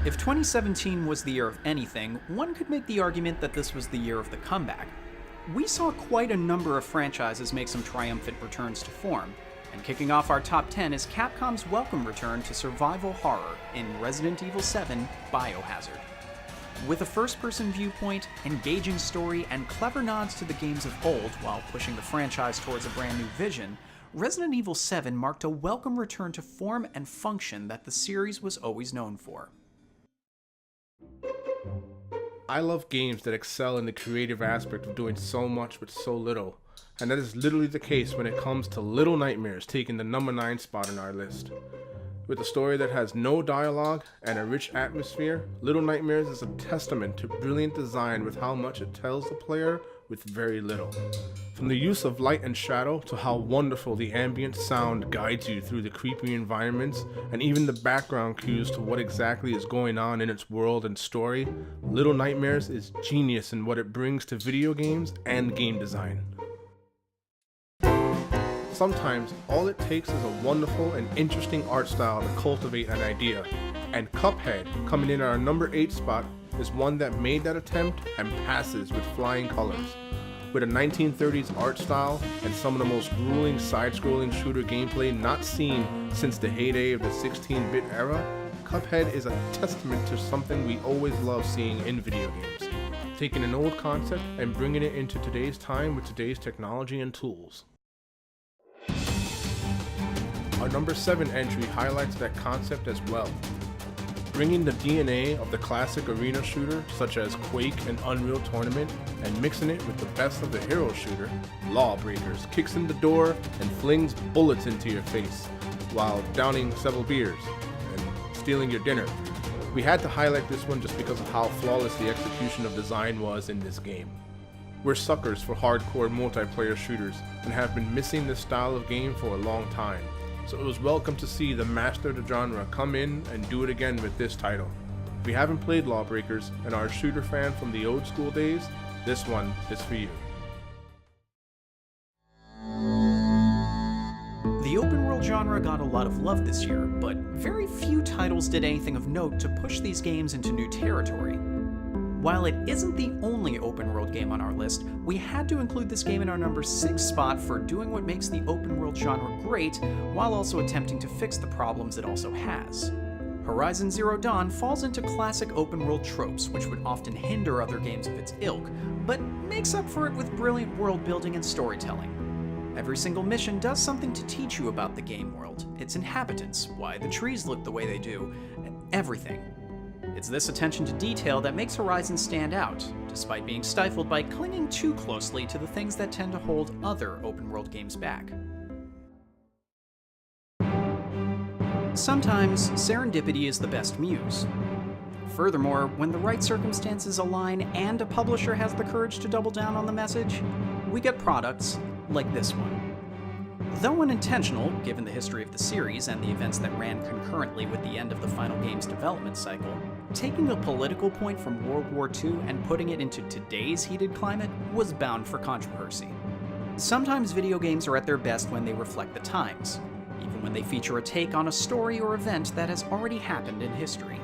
If 2017 was the year of anything, one could make the argument that this was the year of the comeback. We saw quite a number of franchises make some triumphant returns to form, and kicking off our top 10 is Capcom's welcome return to survival horror in Resident Evil 7 BIOHAZARD. With a first-person viewpoint, engaging story, and clever nods to the games of old while pushing the franchise towards a brand new vision, Resident Evil 7 marked a welcome return to form and function that the series was always known for. I love games that excel in the creative aspect of doing so much with so little, and that is literally the case when it comes to Little Nightmares taking the number 9 spot on our list. With a story that has no dialogue and a rich atmosphere, Little Nightmares is a testament to brilliant design with how much it tells the player with very little. From the use of light and shadow to how wonderful the ambient sound guides you through the creepy environments, and even the background cues to what exactly is going on in its world and story, Little Nightmares is genius in what it brings to video games and game design. Sometimes all it takes is a wonderful and interesting art style to cultivate an idea, and Cuphead, coming in at our number 8 spot, is one that made that attempt and passes with flying colors. With a 1930s art style and some of the most grueling side-scrolling shooter gameplay not seen since the heyday of the 16-bit era, Cuphead is a testament to something we always love seeing in video games, taking an old concept and bringing it into today's time with today's technology and tools. Our number 7 entry highlights that concept as well, bringing the DNA of the classic arena shooter such as Quake and Unreal Tournament and mixing it with the best of the hero shooter, Lawbreakers kicks in the door and flings bullets into your face while downing several beers and stealing your dinner. We had to highlight this one just because of how flawless the execution of design was in this game. We're suckers for hardcore multiplayer shooters and have been missing this style of game for a long time. So it was welcome to see the master of the genre come in and do it again with this title. If you haven't played Lawbreakers and are a shooter fan from the old school days, this one is for you. The open world genre got a lot of love this year, but very few titles did anything of note to push these games into new territory. While it isn't the only open world game on our list, we had to include this game in our number 6 spot for doing what makes the open world genre great, while also attempting to fix the problems it also has. Horizon Zero Dawn falls into classic open world tropes, which would often hinder other games of its ilk, but makes up for it with brilliant world building and storytelling. Every single mission does something to teach you about the game world, its inhabitants, why the trees look the way they do, everything. It's this attention to detail that makes Horizon stand out, despite being stifled by clinging too closely to the things that tend to hold other open-world games back. Sometimes, serendipity is the best muse. Furthermore, when the right circumstances align and a publisher has the courage to double down on the message, we get products like this one. Though unintentional, given the history of the series and the events that ran concurrently with the end of the final game's development cycle, taking a political point from World War II and putting it into today's heated climate was bound for controversy. Sometimes video games are at their best when they reflect the times, even when they feature a take on a story or event that has already happened in history.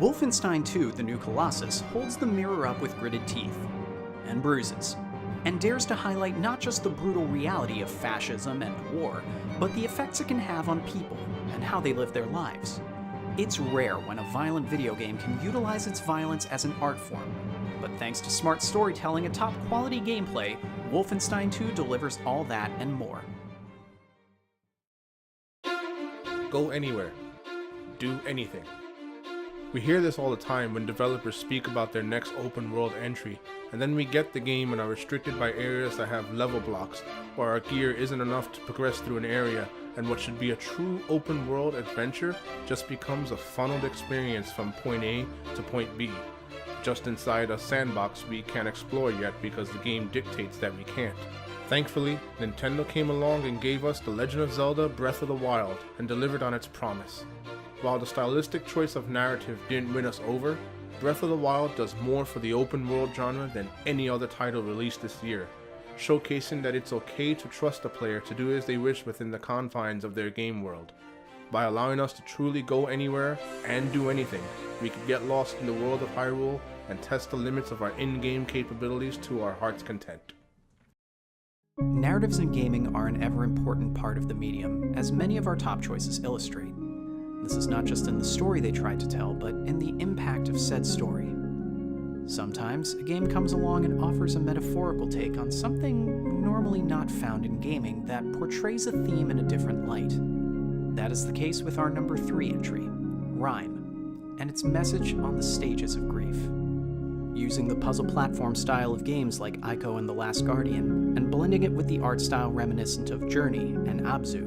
Wolfenstein 2: The New Colossus holds the mirror up with gritted teeth and bruises, and dares to highlight not just the brutal reality of fascism and war, but the effects it can have on people and how they live their lives. It's rare when a violent video game can utilize its violence as an art form, but thanks to smart storytelling and top-quality gameplay, Wolfenstein 2 delivers all that and more. Go anywhere. Do anything. We hear this all the time when developers speak about their next open world entry, and then we get the game and are restricted by areas that have level blocks, or our gear isn't enough to progress through an area, and what should be a true open world adventure just becomes a funneled experience from point A to point B, just inside a sandbox we can't explore yet because the game dictates that we can't. Thankfully, Nintendo came along and gave us The Legend of Zelda Breath of the Wild and delivered on its promise. While the stylistic choice of narrative didn't win us over, Breath of the Wild does more for the open world genre than any other title released this year, showcasing that it's okay to trust the player to do as they wish within the confines of their game world. By allowing us to truly go anywhere and do anything, we could get lost in the world of Hyrule and test the limits of our in-game capabilities to our heart's content. Narratives in gaming are an ever-important part of the medium, as many of our top choices illustrate. This is not just in the story they tried to tell, but in the impact of said story. Sometimes, a game comes along and offers a metaphorical take on something normally not found in gaming that portrays a theme in a different light. That is the case with our number 3 entry, Rhyme, and its message on the stages of grief. Using the puzzle platform style of games like Ico and The Last Guardian, and blending it with the art style reminiscent of Journey and Abzu,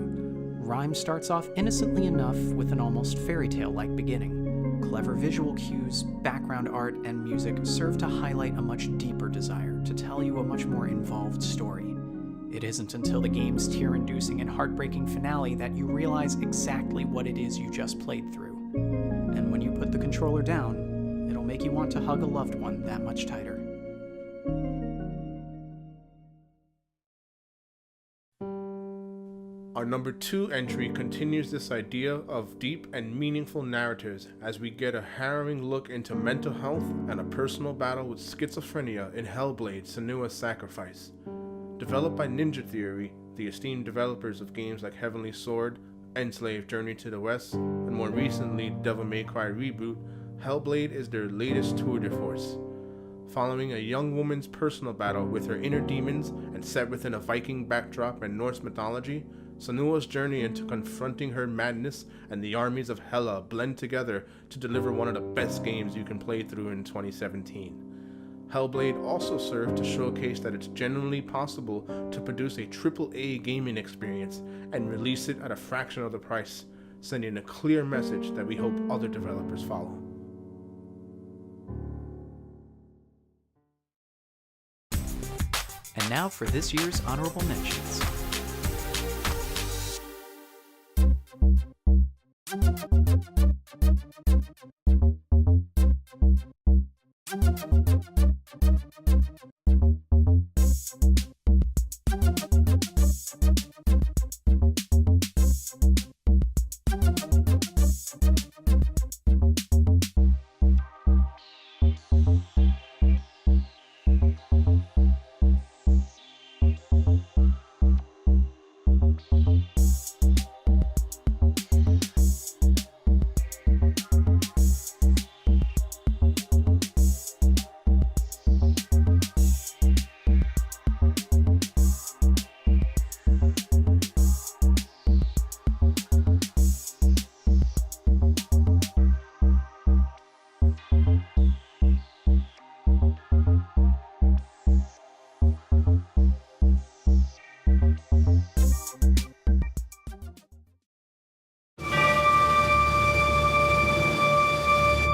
Rhyme starts off innocently enough with an almost fairy tale-like beginning. Clever visual cues, background art, and music serve to highlight a much deeper desire to tell you a much more involved story. It isn't until the game's tear-inducing and heartbreaking finale that you realize exactly what it is you just played through. And when you put the controller down, it'll make you want to hug a loved one that much tighter. Our number 2 entry continues this idea of deep and meaningful narratives as we get a harrowing look into mental health and a personal battle with schizophrenia in Hellblade: Senua's Sacrifice. Developed by Ninja Theory, the esteemed developers of games like Heavenly Sword, Enslaved: Journey to the West, and more recently Devil May Cry Reboot, Hellblade is their latest tour de force. Following a young woman's personal battle with her inner demons and set within a Viking backdrop and Norse mythology, Senua's journey into confronting her madness and the armies of Hela blend together to deliver one of the best games you can play through in 2017. Hellblade also served to showcase that it's genuinely possible to produce a AAA gaming experience and release it at a fraction of the price, sending a clear message that we hope other developers follow. And now for this year's honorable mentions.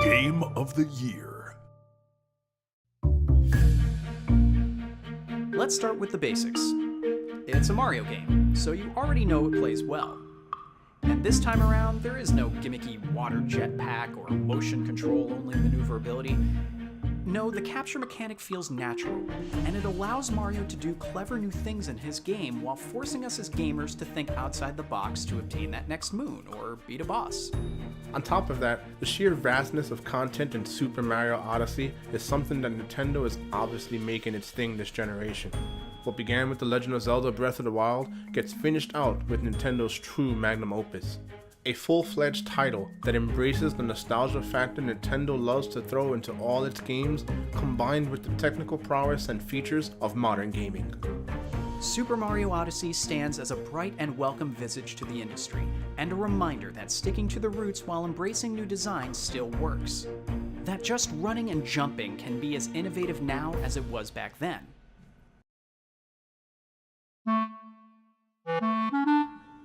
Game of the Year. Let's start with the basics. It's a Mario game, so you already know it plays well. And this time around, there is no gimmicky water jetpack or motion control only maneuverability. No, the capture mechanic feels natural, and it allows Mario to do clever new things in his game while forcing us as gamers to think outside the box to obtain that next moon or beat a boss. On top of that, the sheer vastness of content in Super Mario Odyssey is something that Nintendo is obviously making its thing this generation. What began with The Legend of Zelda Breath of the Wild gets finished out with Nintendo's true magnum opus. A full-fledged title that embraces the nostalgia factor Nintendo loves to throw into all its games, combined with the technical prowess and features of modern gaming. Super Mario Odyssey stands as a bright and welcome visage to the industry, and a reminder that sticking to the roots while embracing new designs still works. That just running and jumping can be as innovative now as it was back then.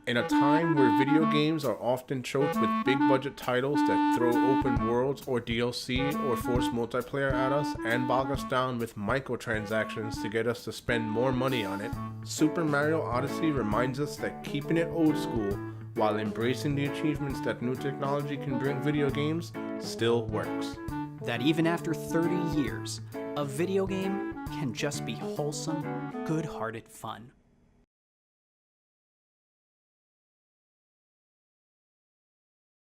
In a time where video games are often choked with big-budget titles that throw open worlds or DLC or force multiplayer at us and bog us down with microtransactions to get us to spend more money on it, Super Mario Odyssey reminds us that keeping it old school while embracing the achievements that new technology can bring video games still works. That even after 30 years, a video game can just be wholesome, good-hearted fun.